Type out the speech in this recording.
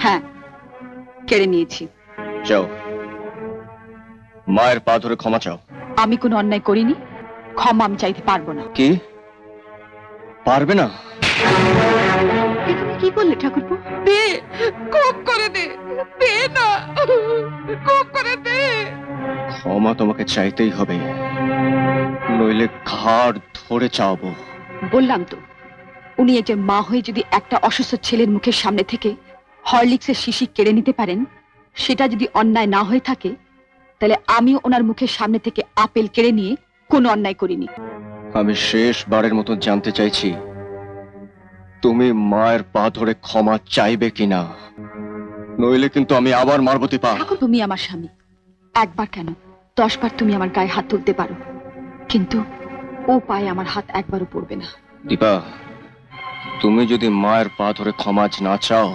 হ্যাঁ, কেড়ে নিয়েছি। যাও, মায়ের পা ধরে ক্ষমা চাও। আমি কোনো অন্যায় করিনি, ক্ষমা আমি চাইতে পারবো না। কি পারবে না? এ তুমি কি বললে ঠাকুরপো? দে, খুব করে দে, দে না, খুব করে দে। ক্ষমা তোমাকে চাইতেই হবে, নইলে ঘাড় ধরে চাওবো। বললাম তো, উনি এই যে মা হয়ে যদি একটা অসুস্থ ছেলের মুখের সামনে থেকে হরলিক্সের শিশি কেড়ে নিতে পারেন, সেটা যদি অন্যায় না হয়ে থাকে, তাহলে আমিও ওনার মুখের সামনে থেকে আপেল কেড়ে নিয়ে কোনো অন্যায় করিনি। আমি শেষবারের মতো জানতে চাইছি, তুমি মায়ের পা ধরে ক্ষমা চাইবে কিনা, নইলে কিন্তু আমি আবার মারবতী পা। ঠাকুর, তুমি আমার স্বামী, একবার কেন 10 বার তুমি আমার গায়ে হাত তুলতে পারো, কিন্তু ও পায়ে আমার হাত একবারও পড়বে না। দীপা, তুমি যদি মায়ের পা ধরে ক্ষমা না চাও,